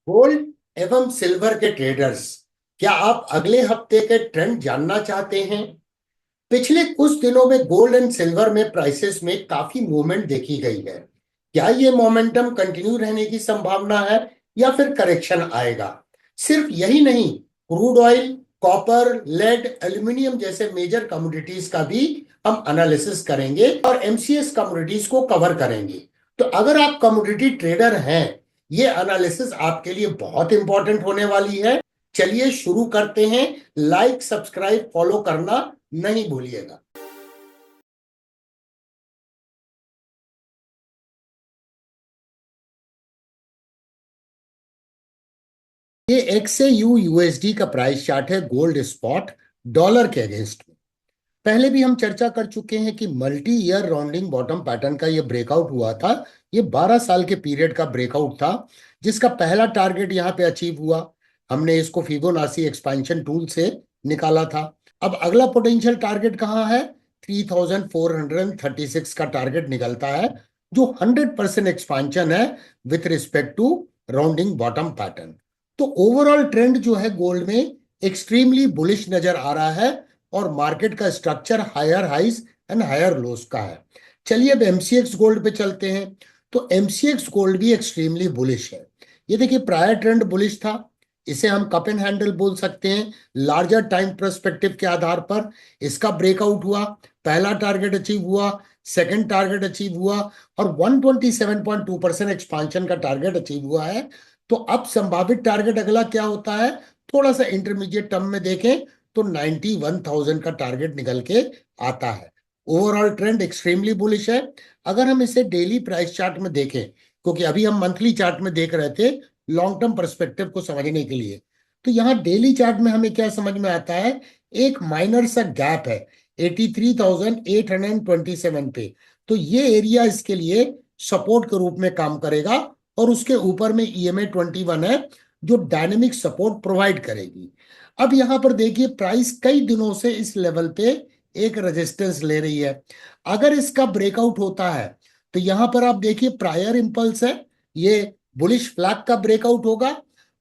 Gold एवं silver के traders, क्या आप अगले हफ्ते के ट्रेंड जानना चाहते हैं? पिछले कुछ दिनों में गोल्ड एंड सिल्वर में प्राइसेस में काफी मूवमेंट देखी गई है। क्या ये मोमेंटम कंटिन्यू रहने की संभावना है या फिर करेक्शन आएगा? सिर्फ यही नहीं, crude oil, copper, lead, aluminium जैसे मेजर कमोडिटीज का भी हम एनालिसिस करेंगे और एमसीएक्स कमोडिटीज को कवर करेंगे। तो अगर आप कमोडिटी ट्रेडर हैं, ये एनालिसिस आपके लिए बहुत इंपॉर्टेंट होने वाली है। चलिए शुरू करते हैं। लाइक, सब्सक्राइब, फॉलो करना नहीं भूलिएगा। ये एक्स से यू यूएसडी का प्राइस चार्ट है गोल्ड स्पॉट डॉलर के अगेंस्ट में। पहले भी हम चर्चा कर चुके हैं कि multi year rounding bottom pattern का ये ब्रेकआउट हुआ था। ये 12 साल के पीरियड का ब्रेकआउट था, जिसका पहला टारगेट यहाँ पे अचीव हुआ। हमने इसको फिबोनाची एक्सपेंशन टूल से निकाला था। अब अगला पोटेंशियल टारगेट कहाँ है? 3436 का टारगेट निकलता है, जो 100% एक्सपांशन है with respect to rounding bottom pattern. तो ओवरऑल ट्रेंड जो है गोल्ड में एक्सट्रीमली बुलिश नजर आ रहा है और मार्केट का structure higher highs and higher lows का है। चलिए अब एमसीएक्स गोल्ड पे चलते हैं। तो एमसीएक्स गोल्ड भी एक्सट्रीमली बुलिश है। ये देखिए, प्रायर ट्रेंड बुलिश था, इसे हम कप एंड हैंडल बोल सकते हैं। लार्जर टाइम पर्सपेक्टिव के आधार पर इसका ब्रेकआउट हुआ, पहला टारगेट अचीव हुआ, सेकंड टारगेट अचीव हुआ और 127.2% एक्सपांशन का टारगेट अचीव हुआ है। तो अब संभावित टारगेट अगला क्या होता है? थोड़ा सा इंटरमीडिएट टर्म में देखें तो 91,000 का टारगेट निकल के आता है। ओवरऑल ट्रेंड एक्सट्रीमली बुलिश है। अगर हम इसे डेली प्राइस चार्ट में देखें, क्योंकि अभी हम मंथली चार्ट में देख रहे थे लॉन्ग टर्म पर्सपेक्टिव को समझने के लिए, तो यहाँ डेली चार्ट में हमें क्या समझ में आता है? एक माइनर सा गैप है 83,827 पे। तो ये एरिया इसके लिए सपोर्ट के रूप में काम करेगा और उसके ऊपर में ईएमए 21 है, जो डायनेमिक सपोर्ट प्रोवाइड करेगी। अब यहां पर देखिए, प्राइस कई दिनों से इस लेवल पे एक रेजिस्टेंस ले रही है। अगर इसका ब्रेकआउट होता है तो यहां पर आप देखिए प्रायर इंपल्स है, ये बुलिश फ्लैग का ब्रेकआउट होगा।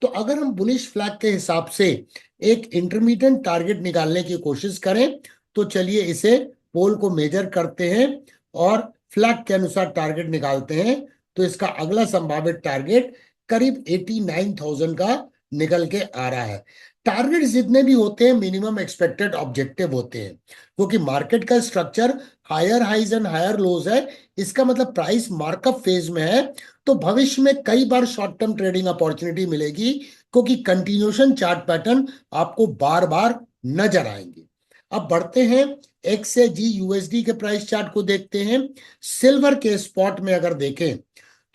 तो अगर हम बुलिश फ्लैग के हिसाब से एक इंटरमीडिएट टारगेट निकालने की कोशिश करें, तो चलिए इसे पोल को मेजर करते हैं और फ्लैग के अनुसार टारगेट निकालते हैं। तो इसका अगला संभावित टारगेट करीब 89,000 का निकल के आ रहा है। टारगेट जितने भी होते हैं मिनिमम एक्सपेक्टेड ऑब्जेक्टिव होते हैं, क्योंकि मार्केट का structure higher highs and higher lows है। इसका मतलब प्राइस मार्कअप फेज में है। तो भविष्य में कई बार शॉर्ट टर्म ट्रेडिंग अपॉर्चुनिटी मिलेगी, क्योंकि कंटिन्यूशन चार्ट पैटर्न आपको बार बार नजर आएंगे। अब बढ़ते हैं, एक्स से जी यूएसडी के प्राइस चार्ट को देखते हैं। सिल्वर के स्पॉट में अगर देखें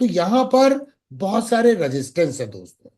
तो यहां पर बहुत सारे रेजिस्टेंस है दोस्तों।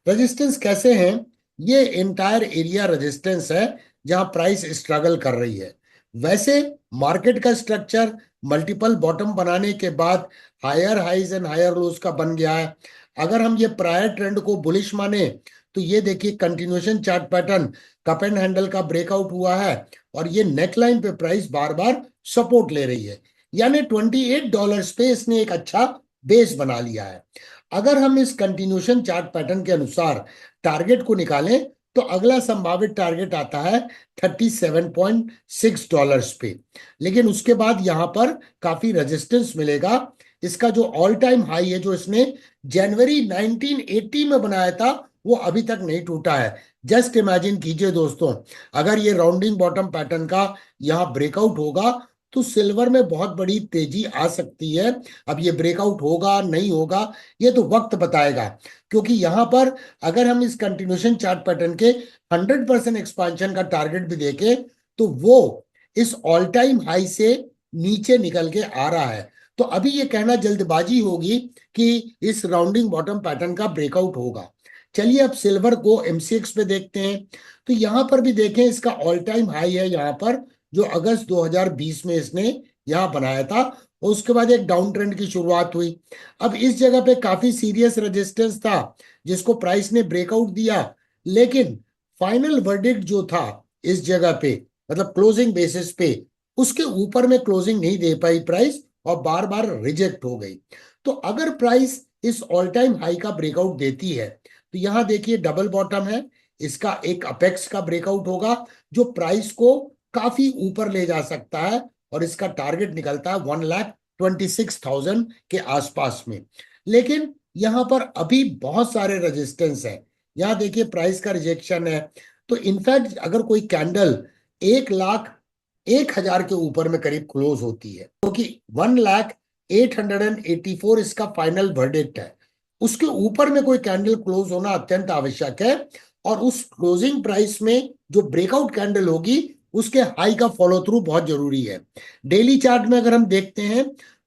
रेजिस्टेंस कैसे हैं? ये एंटायर एरिया रेजिस्टेंस है जहां प्राइस स्ट्रगल कर रही है। वैसे मार्केट का स्ट्रक्चर मल्टीपल बॉटम बनाने के बाद higher highs and higher lows का बन गया है। अगर हम ये प्रायर ट्रेंड को बुलिश माने तो ये देखिए continuation chart pattern cup and handle का ब्रेकआउट हुआ है और ये नेकलाइन पे प्राइस बार बार सपोर्ट ले रही है, यानी $28 पे इसने एक अच्छा बेस बना लिया है। अगर हम इस कंटिन्यूशन चार्ट पैटर्न के अनुसार टारगेट को निकालें तो अगला संभावित टारगेट आता है $37.6 पे। लेकिन उसके बाद यहां पर काफी रेजिस्टेंस मिलेगा। इसका जो ऑल टाइम हाई है, जो इसने जनवरी 1980 में बनाया था, वो अभी तक नहीं टूटा है। जस्ट इमेजिन कीजिए दोस्तों, अगर ये राउंडिंग बॉटम पैटर्न का यहाँ ब्रेकआउट होगा तो सिल्वर में बहुत बड़ी तेजी आ सकती है। अब ये ब्रेकआउट होगा नहीं होगा, ये तो वक्त बताएगा, क्योंकि यहां पर अगर हम इस कंटिन्यूशन चार्ट पैटर्न के 100% एक्सपांशन का टारगेट भी देखें तो वो इस ऑल टाइम हाई से नीचे निकल के आ रहा है। तो अभी ये कहना जल्दबाजी होगी कि इस राउंडिंग बॉटम पैटर्न का ब्रेकआउट होगा। चलिए अब सिल्वर को एमसीएक्स पे देखते हैं। तो यहां पर भी देखें, इसका ऑल टाइम हाई है यहाँ पर, जो अगस्त 2020 में इसने यहाँ बनाया था। और उसके बाद एक डाउन ट्रेंड की शुरुआत हुई। अब इस जगह पे काफी सीरियस रेजिस्टेंस था जिसको प्राइस ने ब्रेकआउट दिया, लेकिन फाइनल वर्डिक्ट जो था इस जगह पे, मतलब क्लोजिंग बेसिस पे, उसके ऊपर में क्लोजिंग नहीं दे पाई प्राइस और बार बार रिजेक्ट हो गई। तो अगर प्राइस इस ऑल टाइम हाई का ब्रेकआउट देती है तो यहाँ देखिए डबल बॉटम है, इसका एक अपेक्स का ब्रेकआउट होगा जो प्राइस को काफी ऊपर ले जा सकता है और इसका टारगेट निकलता है 1,26,000 के आसपास में। लेकिन यहाँ पर अभी बहुत सारे रेजिस्टेंस है। यहाँ देखिए प्राइस का रिजेक्शन है, तो इनफैक्ट अगर कोई कैंडल 1,01,000 के ऊपर में करीब क्लोज होती है, क्योंकि 1,08,84 इसका फाइनल वर्डिक्ट है, उसके ऊपर में कोई कैंडल क्लोज होना अत्यंत आवश्यक है और उस क्लोजिंग प्राइस में जो ब्रेकआउट कैंडल होगी उसके हाई का फॉलो थ्रू बहुत जरूरी है। डेली चार्ट में अगर हम देखते हैं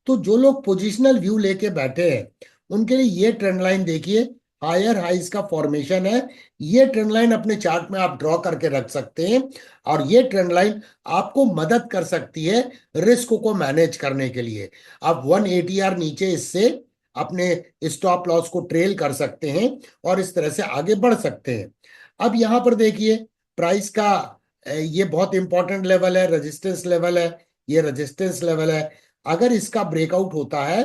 तो जो लोग पोजिशनल व्यू लेके बैठे हैं उनके लिए ये ट्रेंड लाइन देखिए, हायर हाइज का फॉर्मेशन है। ये ट्रेंड लाइन अपने चार्ट में आप ड्रॉ करके रख सकते हैं और ये ट्रेंड लाइन आपको मदद कर सकती है रिस्क को मैनेज करने के लिए। आप 1 ATR नीचे इससे अपने स्टॉप लॉस को ट्रेल कर सकते हैं और इस तरह से आगे बढ़ सकते हैं। अब यहां पर देखिए प्राइस का ये बहुत इंपॉर्टेंट लेवल है, रेजिस्टेंस लेवल है, ये रेजिस्टेंस लेवल है। अगर इसका ब्रेकआउट होता है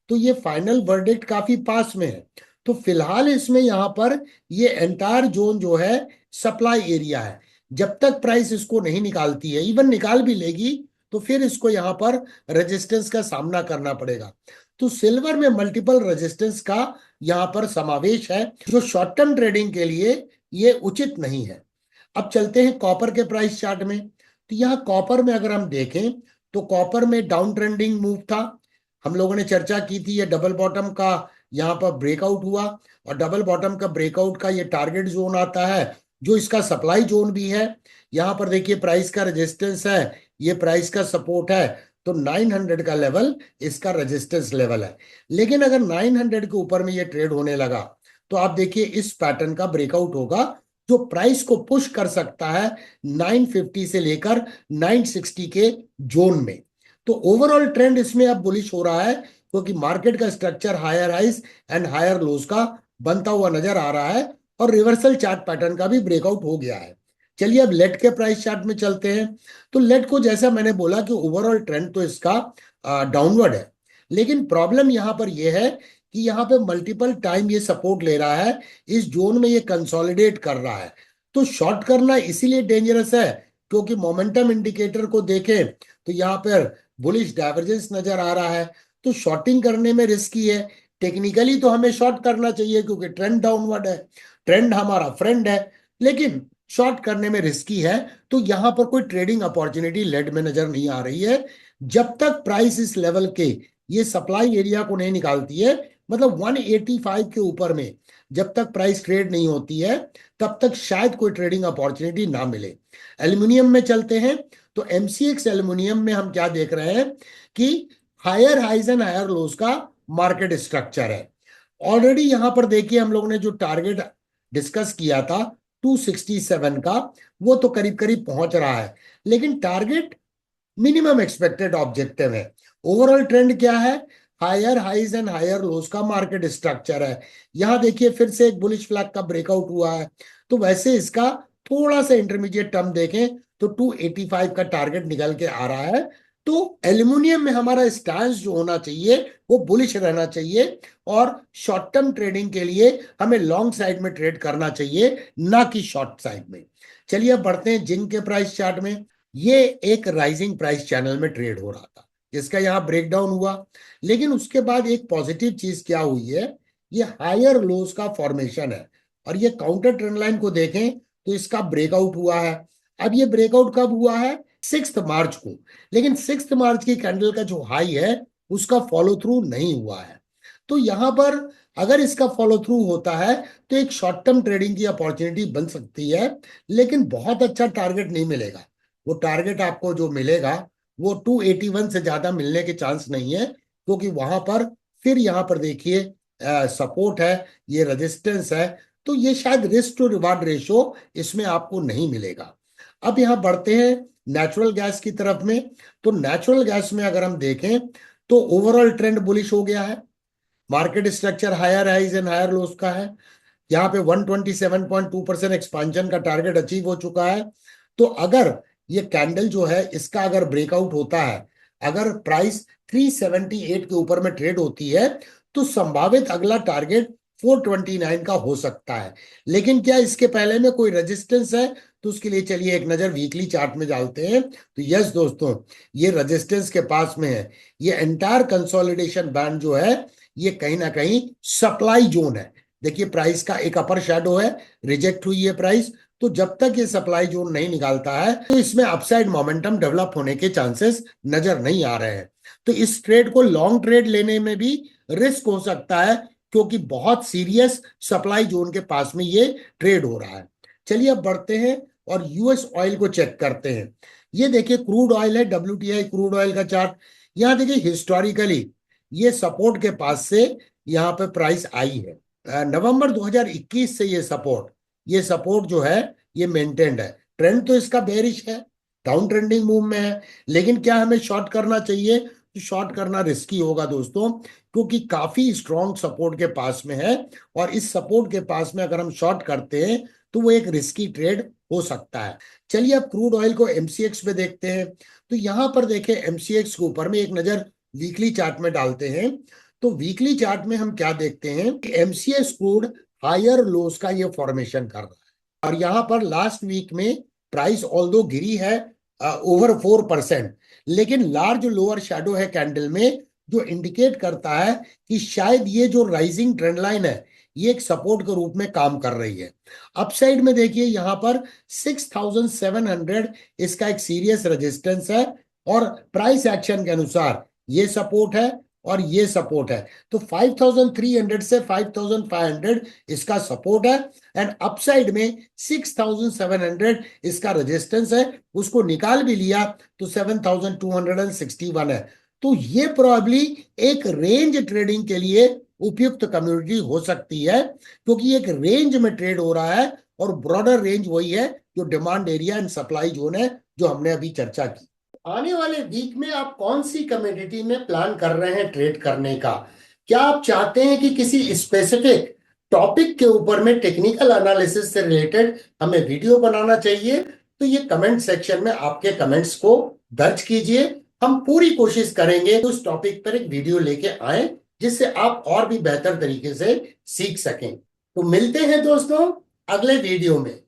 तो ये फाइनल वर्डिक्ट काफी पास में है। तो फिलहाल इसमें यहां पर ये एंटायर जोन जो है सप्लाई एरिया है। जब तक प्राइस इसको नहीं निकालती है, इवन निकाल भी लेगी तो फिर इसको यहां पर रेजिस्टेंस का सामना करना पड़ेगा। तो सिल्वर में मल्टीपल रेजिस्टेंस का यहां पर समावेश है जो शॉर्ट टर्म ट्रेडिंग के लिए ये उचित नहीं है। अब चलते हैं कॉपर के प्राइस चार्ट में। तो यहाँ कॉपर में अगर हम देखें तो कॉपर में डाउन ट्रेंडिंग मूव था, हम लोगों ने चर्चा की थी। ये डबल बॉटम का यहाँ पर ब्रेकआउट हुआ और डबल बॉटम का ब्रेकआउट का ये टारगेट जोन आता है जो इसका सप्लाई जोन भी है। यहाँ पर देखिए प्राइस का रेजिस्टेंस है, ये प्राइस का सपोर्ट है, तो 900 का लेवल इसका रेजिस्टेंस लेवल है। लेकिन अगर 900 के ऊपर में ये ट्रेड होने लगा तो आप देखिए इस पैटर्न का ब्रेकआउट होगा जो प्राइस को पुश कर सकता है 950 से लेकर 960 के जोन में। तो ओवरऑल ट्रेंड इसमें अब बुलिश हो रहा है क्योंकि मार्केट का structure higher highs and higher lows का बनता हुआ नजर आ रहा है और रिवर्सल चार्ट पैटर्न का भी ब्रेकआउट हो गया है। चलिए अब लेट के प्राइस चार्ट में चलते हैं। तो लेट को जैसा मैंने बोला कि ओवरऑल ट्रेंड तो इसका डाउनवर्ड है, लेकिन प्रॉब्लम यहां पर यह है कि यहाँ पे मल्टीपल टाइम ये सपोर्ट ले रहा है, इस जोन में ये कंसोलिडेट कर रहा है। तो शॉर्ट करना इसीलिए डेंजरस है क्योंकि मोमेंटम इंडिकेटर को देखें तो यहाँ पर बुलिश डाइवर्जेंस नजर आ रहा है, तो शॉर्टिंग करने में रिस्की है। टेक्निकली तो हमें शॉर्ट करना चाहिए क्योंकि ट्रेंड डाउनवर्ड है, ट्रेंड हमारा फ्रेंड है, लेकिन शॉर्ट करने में रिस्की है। तो यहां पर कोई ट्रेडिंग अपॉर्चुनिटी लेट में नजर नहीं आ रही है जब तक प्राइस इस लेवल के ये सप्लाई एरिया को नहीं निकालती है, मतलब 185 के ऊपर में जब तक प्राइस ट्रेड नहीं होती है तब तक शायद कोई ट्रेडिंग अपॉर्चुनिटी ना मिले। एल्युमिनियम में चलते हैं तो एमसीएक्स एल्युमिनियम में हम क्या देख रहे हैं कि higher highs and higher lows का मार्केट स्ट्रक्चर है। ऑलरेडी यहां पर देखिए हम लोगों ने जो टारगेट डिस्कस किया था 267 का, वो तो करीब करीब पहुंच रहा है, लेकिन टारगेट मिनिमम एक्सपेक्टेड ऑब्जेक्टिव है। ओवरऑल ट्रेंड क्या है, higher highs and higher lows का मार्केट स्ट्रक्चर है। यहां देखिए फिर से एक बुलिश फ्लैग का ब्रेकआउट हुआ है, तो वैसे इसका थोड़ा सा इंटरमीडिएट टर्म देखें तो 285 का टारगेट निकल के आ रहा है। तो एल्युमिनियम में हमारा स्टांस जो होना चाहिए वो बुलिश रहना चाहिए और शॉर्ट टर्म ट्रेडिंग के लिए हमें लॉन्ग साइड में ट्रेड करना चाहिए, ना कि शॉर्ट साइड में। चलिए अब बढ़ते हैं जिंक के प्राइस चार्ट में। ये एक राइजिंग प्राइस चैनल में ट्रेड हो रहा था जिसका यहाँ ब्रेकडाउन हुआ, लेकिन उसके बाद एक पॉजिटिव चीज क्या हुई है, ये हायर लोज का फॉर्मेशन है और ये काउंटर ट्रेंड लाइन को देखें तो इसका ब्रेकआउट हुआ है। अब ये ब्रेकआउट कब हुआ है, 6 मार्च को, लेकिन 6 मार्च की कैंडल का जो हाई है उसका फॉलो थ्रू नहीं हुआ है। तो यहां पर अगर इसका फॉलो थ्रू होता है तो एक शॉर्ट टर्म ट्रेडिंग की अपॉर्चुनिटी बन सकती है, लेकिन बहुत अच्छा टारगेट नहीं मिलेगा। वो टारगेट आपको जो मिलेगा वो 281 से ज्यादा मिलने के चांस नहीं है, क्योंकि वहां पर फिर यहां पर देखिए सपोर्ट है, ये रेजिस्टेंस है, तो ये शायद रिस्क टू रिवार्ड रेशो इसमें आपको नहीं मिलेगा। अब यहां बढ़ते हैं नेचुरल गैस की तरफ में। तो नेचुरल गैस में अगर हम देखें तो ओवरऑल ट्रेंड बुलिश हो गया है, market structure higher highs and higher lows का है। यहाँ पे 127.2% एक्सपांशन का टारगेट अचीव हो चुका है। तो अगर ये कैंडल जो है इसका अगर ब्रेकआउट होता है, अगर प्राइस 378 के ऊपर में ट्रेड होती है तो संभावित अगला टारगेट 429 का हो सकता है। लेकिन क्या इसके पहले में कोई रेजिस्टेंस है? तो उसके लिए चलिए एक नजर वीकली चार्ट में डालते हैं। तो यस दोस्तों, ये रेजिस्टेंस के पास में है। ये एंटायर कंसोलिडेशन बैंड जो है ये कहीं ना कहीं सप्लाई जोन है। देखिए प्राइस का एक अपर शैडो है, रिजेक्ट हुई है प्राइस। तो जब तक ये सप्लाई जोन नहीं निकालता है तो इसमें अपसाइड मोमेंटम डेवलप होने के चांसेस नजर नहीं आ रहे हैं। तो इस ट्रेड को लॉन्ग ट्रेड लेने में भी रिस्क हो सकता है, क्योंकि बहुत सीरियस सप्लाई जोन के पास में ये ट्रेड हो रहा है। चलिए अब बढ़ते हैं और यूएस ऑयल को चेक करते हैं। ये देखिए क्रूड ऑयल है, WTI क्रूड ऑयल का चार्ट। यहाँ देखिए हिस्टोरिकली ये सपोर्ट के पास से यहाँ पे प्राइस आई है। नवंबर 2021 से ये सपोर्ट जो है ये मेंटेन्ड है। ट्रेंड तो इसका बेरिश है, डाउन ट्रेंडिंग मूव में है। लेकिन क्या हमें शॉर्ट करना चाहिए? तो शॉर्ट करना रिस्की होगा दोस्तों, क्योंकि काफी स्ट्रॉन्ग सपोर्ट के पास में है। और इस सपोर्ट के पास में अगर हम शॉर्ट करते हैं तो वो एक रिस्की ट्रेड हो सकता है। चलिए अब क्रूड ऑयल को MCX पे देखते हैं। तो यहां पर देखें MCX के ऊपर में एक नजर वीकली चार्ट में डालते हैं। तो वीकली चार्ट में हम क्या देखते हैं कि MCX क्रूड हायर लोस का ये फॉर्मेशन कर रहा है। और यहां पर लास्ट वीक में प्राइस ऑल्दो गिरी है ओवर 4%, लेकिन लार्ज लोअर शैडो है कैंडल में, जो इंडिकेट करता है कि शायद ये जो राइजिंग ट्रेंड लाइन है ये एक सपोर्ट के रूप में काम कर रही है। अपसाइड में देखिए यहां पर 6700 इसका एक सीरियस रेजिस्टेंस है, और प्राइस एक्शन के अनुसार ये सपोर्ट है और ये सपोर्ट है। तो 5300 से 5500 इसका सपोर्ट है, एंड अपसाइड में 6700 इसका रेजिस्टेंस है। उसको निकाल भी लिया तो 7261 है। तो ये प्रोबेबली एक रेंज ट्रेडिंग के लिए उपयुक्त कम्युनिटी हो सकती है, क्योंकि एक रेंज में ट्रेड हो रहा है, और ब्रॉडर रेंज वही है जो demand area and supply zone है जो हमने अभी चर्चा की। आने वाले वीक में आप कौन सी कमोडिटी में प्लान कर रहे हैं ट्रेड करने का? क्या आप चाहते हैं कि किसी स्पेसिफिक टॉपिक के ऊपर में टेक्निकल एनालिसिस से रिलेटेड हमें वीडियो बनाना चाहिए? तो ये कमेंट सेक्शन में आपके कमेंट्स को दर्ज कीजिए। हम पूरी कोशिश करेंगे उस टॉपिक पर एक वीडियो लेके आए, जिससे आप और भी बेहतर तरीके से सीख सकें। तो मिलते हैं दोस्तों अगले वीडियो में।